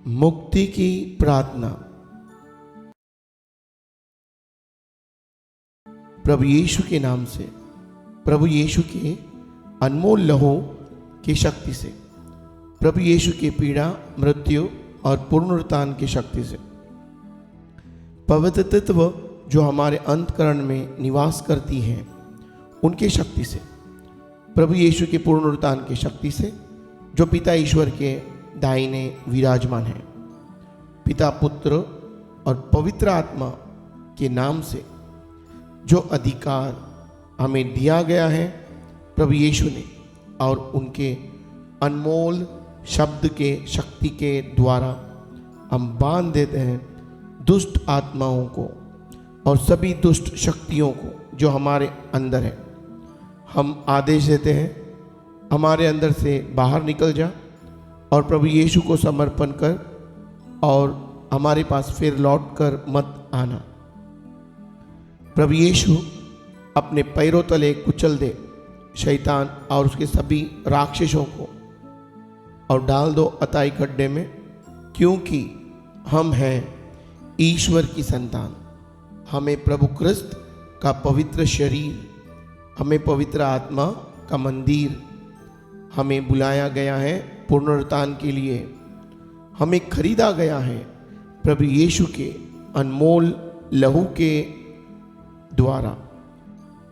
मुक्ति की प्रार्थना। प्रभु यीशु के नाम से, प्रभु यीशु के अनमोल लहू की शक्ति से, प्रभु यीशु की पीड़ा, मृत्यु और पुनरुत्थान की शक्ति से, पवित्र तत्व जो हमारे अंतःकरण में निवास करती है उनकी शक्ति से, प्रभु यीशु के पुनरुत्थान की शक्ति से जो पिता ईश्वर के दाहिने विराजमान है, पिता, पुत्र और पवित्र आत्मा के नाम से जो अधिकार हमें दिया गया है प्रभु यीशु ने, और उनके अनमोल शब्द के शक्ति के द्वारा हम बांध देते हैं दुष्ट आत्माओं को और सभी दुष्ट शक्तियों को जो हमारे अंदर है। हम आदेश देते हैं हमारे अंदर से बाहर निकल जा और प्रभु यीशु को समर्पण कर और हमारे पास फिर लौट कर मत आना। प्रभु यीशु अपने पैरों तले कुचल दे शैतान और उसके सभी राक्षसों को और डाल दो अताई गड्ढे में, क्योंकि हम हैं ईश्वर की संतान। हमें प्रभु क्रिस्त का पवित्र शरीर, हमें पवित्र आत्मा का मंदिर, हमें बुलाया गया है पुनरुत्थान के लिए, हमें खरीदा गया है प्रभु यीशु के अनमोल लहू के द्वारा,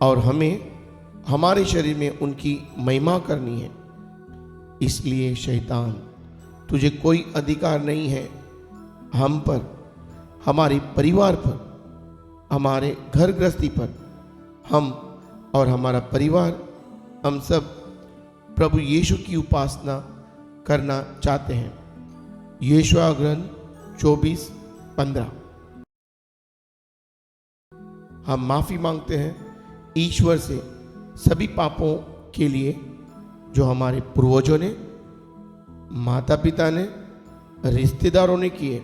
और हमें हमारे शरीर में उनकी महिमा करनी है। इसलिए शैतान, तुझे कोई अधिकार नहीं है हम पर, हमारे परिवार पर, हमारे घर गृहस्थी पर। हम और हमारा परिवार, हम सब प्रभु यीशु की उपासना करना चाहते हैं। यशायाह ग्रंथ 24:15। हम माफ़ी मांगते हैं ईश्वर से सभी पापों के लिए जो हमारे पूर्वजों ने, माता पिता ने, रिश्तेदारों ने किए।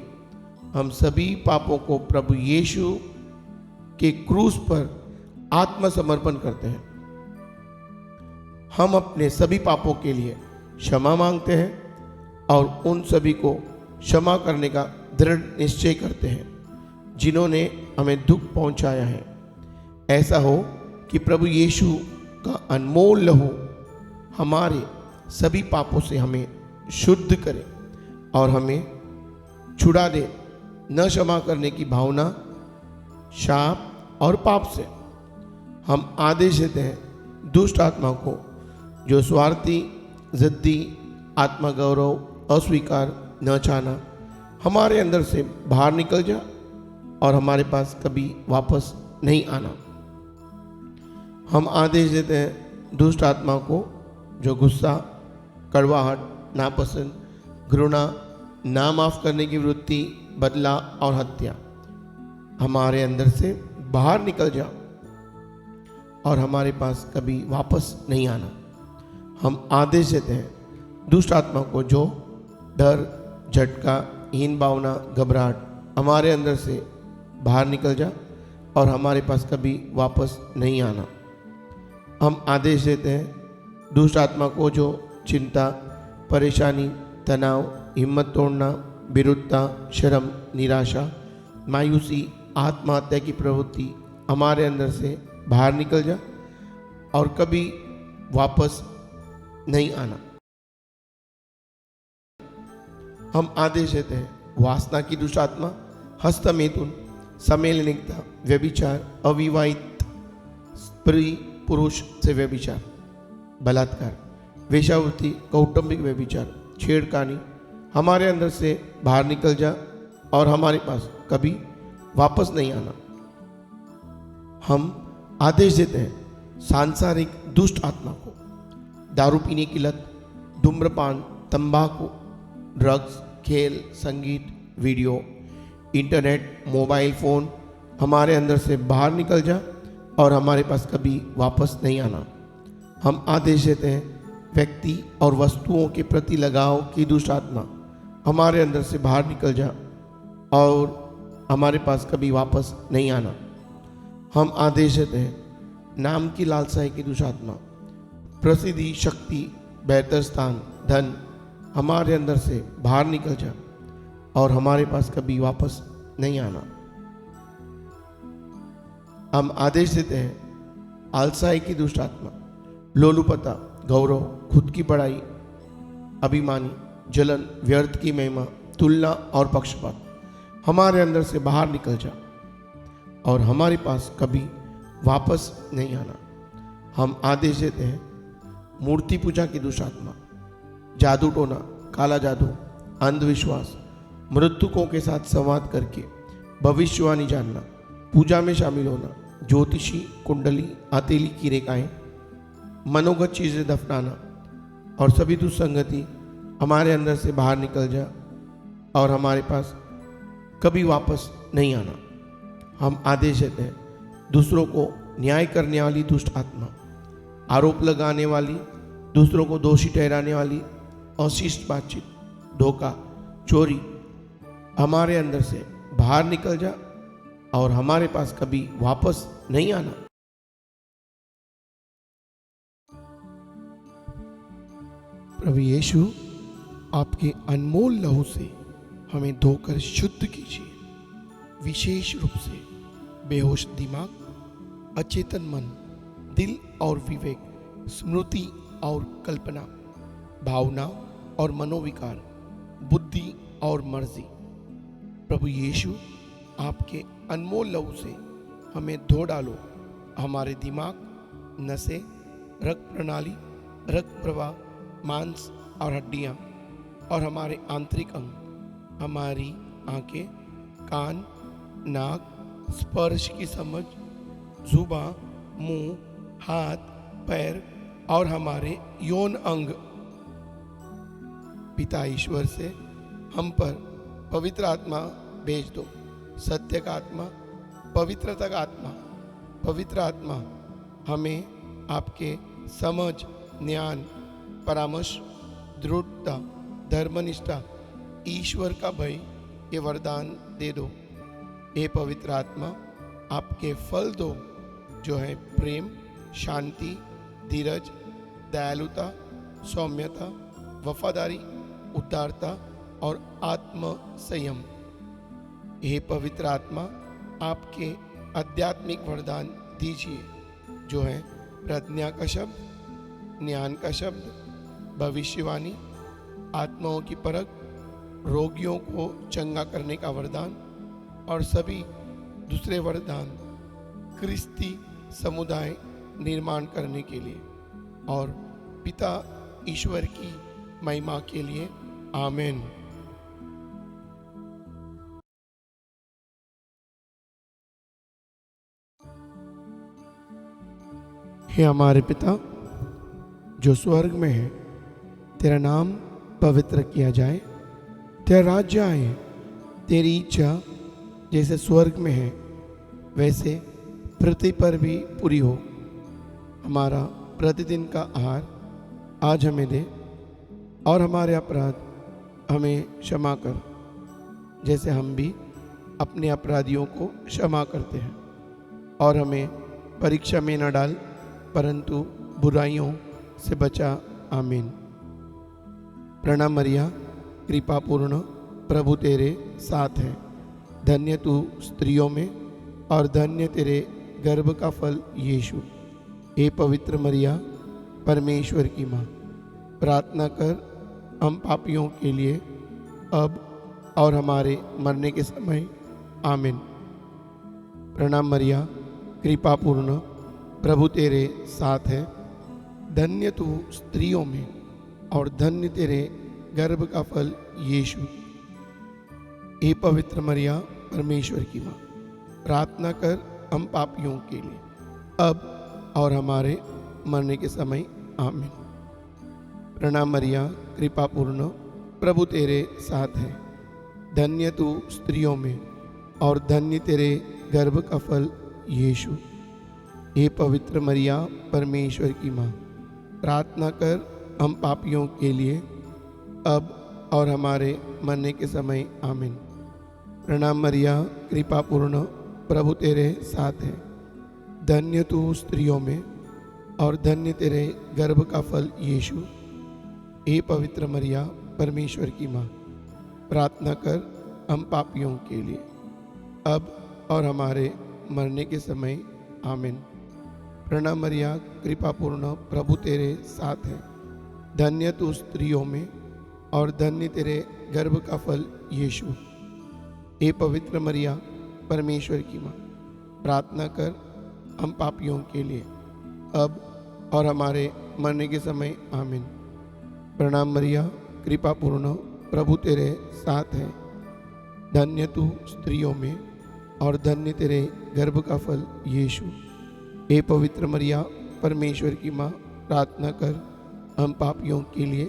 हम सभी पापों को प्रभु यीशु के क्रूस पर आत्मसमर्पण करते हैं। हम अपने सभी पापों के लिए क्षमा मांगते हैं और उन सभी को क्षमा करने का दृढ़ निश्चय करते हैं जिन्होंने हमें दुख पहुंचाया है। ऐसा हो कि प्रभु यीशु का अनमोल लहू हमारे सभी पापों से हमें शुद्ध करे और हमें छुड़ा दे न क्षमा करने की भावना, शाप और पाप से। हम आदेश देते हैं दुष्ट आत्मा को जो स्वार्थी, जिद्दी, आत्मगौरव, अस्वीकार, न चाहना, हमारे अंदर से बाहर निकल जा और हमारे पास कभी वापस नहीं आना। हम आदेश देते हैं दुष्ट आत्मा को जो गुस्सा, कड़वाहट, नापसंद, घृणा, ना माफ करने की वृत्ति, बदला और हत्या, हमारे अंदर से बाहर निकल जा और हमारे पास कभी वापस नहीं आना। हम आदेश देते हैं दुष्ट आत्मा को जो डर, झटका, हीन भावना, घबराहट, हमारे अंदर से बाहर निकल जा और हमारे पास कभी वापस नहीं आना। हम आदेश देते हैं दुष्ट आत्मा को जो चिंता, परेशानी, तनाव, हिम्मत तोड़ना, विरुद्धता, शर्म, निराशा, मायूसी, आत्महत्या की प्रवृत्ति, हमारे अंदर से बाहर निकल जा और कभी वापस नहीं आना। हम आदेश देते हैं वासना की दुष्ट आत्मा, हस्तमैथुन, समलैंगिकता, व्यभिचार, अविवाहित स्त्री पुरुष से व्यभिचार, बलात्कार, वेश्यावृत्ति, कौटुंबिक व्यभिचार, छेड़खानी, हमारे अंदर से बाहर निकल जा और हमारे पास कभी वापस नहीं आना। हम आदेश देते हैं सांसारिक दुष्ट आत्मा को, दारू पीने की लत, धूम्रपान, तंबाकू, ड्रग्स, खेल, संगीत, वीडियो, इंटरनेट, मोबाइल फ़ोन, हमारे अंदर से बाहर निकल जा और हमारे पास कभी वापस नहीं आना। हम आदेश देते हैं व्यक्ति और वस्तुओं के प्रति लगाव की दुष्ट आत्मा, हमारे अंदर से बाहर निकल जा और हमारे पास कभी वापस नहीं आना। हम आदेश देते हैं नाम की लालसाई की दुष्ट आत्मा, प्रसिद्धि, शक्ति, बेहतर स्थान, धन, हमारे अंदर से बाहर निकल जा और हमारे पास कभी वापस नहीं आना। हम आदेश देते हैं आलसाई की दुष्ट आत्मा, लोलुपता, गौरव, खुद की बड़ाई, अभिमानी, जलन, व्यर्थ की महिमा, तुलना और पक्षपात हमारे अंदर से बाहर निकल जा और हमारे पास कभी वापस नहीं आना। हम आदेश देते हैं मूर्ति पूजा की दुष्ट आत्मा, जादू टोना, काला जादू, अंधविश्वास, मृतकों के साथ संवाद करके भविष्यवाणी जानना, पूजा में शामिल होना, ज्योतिषी, कुंडली, हथेली की रेखाएं, मनोगत चीजें दफनाना और सभी दुस्संगति हमारे अंदर से बाहर निकल जा और हमारे पास कभी वापस नहीं आना। हम आदेश देते हैं दूसरों को न्याय करने वाली दुष्ट आत्मा, आरोप लगाने वाली, दूसरों को दोषी ठहराने वाली, अशिष्ट बातचीत, धोखा, चोरी हमारे अंदर से बाहर निकल जा और हमारे पास कभी वापस नहीं आना। प्रभु यीशु, आपके अनमोल लहू से हमें धोकर शुद्ध कीजिए। विशेष रूप से बेहोश दिमाग, अचेतन मन, दिल और विवेक, स्मृति और कल्पना, भावना और मनोविकार, बुद्धि और मर्जी। प्रभु यीशु, आपके अनमोल लहू से हमें धो डालो। हमारे दिमाग, नसें, रक्त प्रणाली, रक्त प्रवाह, मांस और हड्डियां और हमारे आंतरिक अंग, हमारी आंखें, कान, नाक, स्पर्श की समझ, जुबां, मुंह, हाथ, पैर और हमारे यौन अंग। पिता ईश्वर से हम पर पवित्र आत्मा भेज दो। सत्य का आत्मा, पवित्रता का आत्मा, पवित्र आत्मा हमें आपके समझ, ज्ञान, परामर्श, दृढ़ता, धर्मनिष्ठा, ईश्वर का भय ये वरदान दे दो। हे पवित्र आत्मा, आपके फल दो जो है प्रेम, शांति, धीरज, दयालुता, सौम्यता, वफादारी, उदारता और आत्म संयम। हे पवित्र आत्मा, आपके आध्यात्मिक वरदान दीजिए जो है प्रज्ञा का शब्द, ज्ञान का शब्द, भविष्यवाणी, आत्माओं की परख, रोगियों को चंगा करने का वरदान और सभी दूसरे वरदान क्रिस्ती समुदाय निर्माण करने के लिए और पिता ईश्वर की महिमा के लिए। आमीन। हे हमारे पिता जो स्वर्ग में है, तेरा नाम पवित्र किया जाए, तेरा राज्य आए, तेरी इच्छा जैसे स्वर्ग में है वैसे पृथ्वी पर भी पूरी हो। हमारा प्रतिदिन का आहार आज हमें दे और हमारे अपराध हमें क्षमा कर जैसे हम भी अपने अपराधियों को क्षमा करते हैं, और हमें परीक्षा में न डाल परंतु बुराइयों से बचा। आमीन। प्रणाम मरिया, कृपा पूर्ण, प्रभु तेरे साथ है, धन्य तू स्त्रियों में और धन्य तेरे गर्भ का फल यीशु। हे पवित्र मरिया, परमेश्वर की माँ, प्रार्थना कर हम पापियों के लिए अब और हमारे मरने के समय। आमीन। प्रणाम मरिया, कृपा पूर्ण, प्रभु तेरे साथ है, धन्य तू स्त्रियों में और धन्य तेरे गर्भ का फल यीशु। हे पवित्र मरिया, परमेश्वर की माँ, प्रार्थना कर हम पापियों के लिए अब और हमारे मरने के समय। आमीन। प्रणाम मरिया, कृपा पूर्ण, प्रभु तेरे साथ है, धन्य तू स्त्रियों में और धन्य तेरे गर्भ का फल यीशु। हे पवित्र मरिया, परमेश्वर की माँ, प्रार्थना कर हम पापियों के लिए अब और हमारे मरने के समय। आमीन। प्रणाम मरिया, कृपा पूर्ण, प्रभु तेरे साथ है, धन्य तू स्त्रियों में और धन्य तेरे गर्भ का फल यीशु। हे पवित्र मरिया, परमेश्वर की माँ, प्रार्थना कर हम पापियों के लिए, अब और हमारे मरने के समय आमीन। प्रणाम मरिया, कृपा पूर्ण, प्रभु तेरे साथ है। धन्य तू स्त्रियों में और धन्य तेरे गर्भ का फल यीशु। हे पवित्र मरिया, परमेश्वर की माँ, प्रार्थना कर हम पापियों के लिए, अब और हमारे मरने के समय आमीन। प्रणाम मरिया, कृपा पूर्ण, प्रभु तेरे साथ है। धन्य तू स्त्रियों में और धन्य तेरे गर्भ का फल यीशु। हे पवित्र मरिया, परमेश्वर की माँ, प्रार्थना कर हम पापियों के लिए,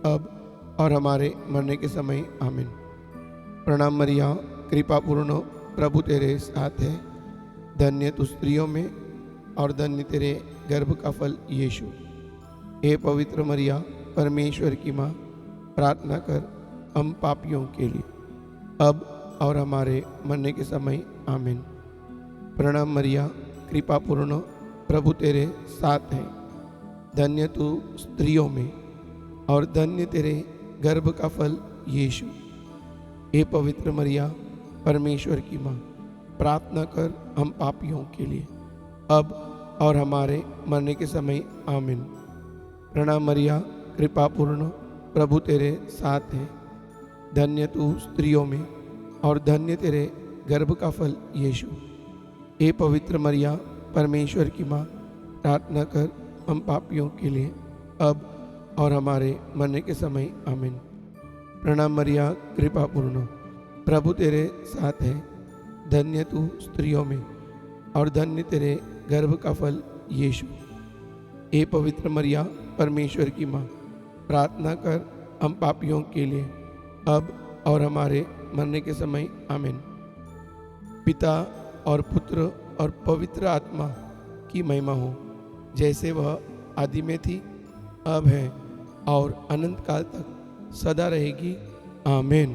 अब और हमारे मरने के समय आमीन। प्रणाम मरिया, कृपा पूर्ण, प्रभु तेरे साथ है। धन्य तू स्त्रियों में और धन्य तेरे गर्भ का फल यीशु। हे पवित्र मरिया, परमेश्वर की माँ, प्रार्थना कर हम पापियों के लिए, अब और हमारे मरने के समय आमीन। प्रणाम मरिया, कृपा पूर्ण, प्रभु तेरे साथ है। धन्य तू स्त्रियों में और धन्य तेरे गर्भ का फल यीशु। हे पवित्र मरिया, परमेश्वर की माँ, प्रार्थना कर हम पापियों के लिए, अब और हमारे मरने के समय आमीन। प्रणाम मरिया, कृपा पूर्ण, प्रभु तेरे साथ है। धन्य तू स्त्रियों में और धन्य तेरे गर्भ का फल यीशु। हे पवित्र मरिया, परमेश्वर की माँ, प्रार्थना कर हम पापियों के लिए, अब और हमारे मरने के समय आमीन। प्रणाम मरिया, कृपा पूर्ण, प्रभु तेरे साथ है। धन्य तू स्त्रियों में और धन्य तेरे गर्भ का फल यीशु। हे पवित्र मरिया, परमेश्वर की माँ, प्रार्थना कर हम पापियों के लिए, अब और हमारे मरने के समय आमीन। पिता और पुत्र और पवित्र आत्मा की महिमा हो, जैसे वह आदि में थी, अब है और अनंत काल तक सदा रहेगी। आमीन।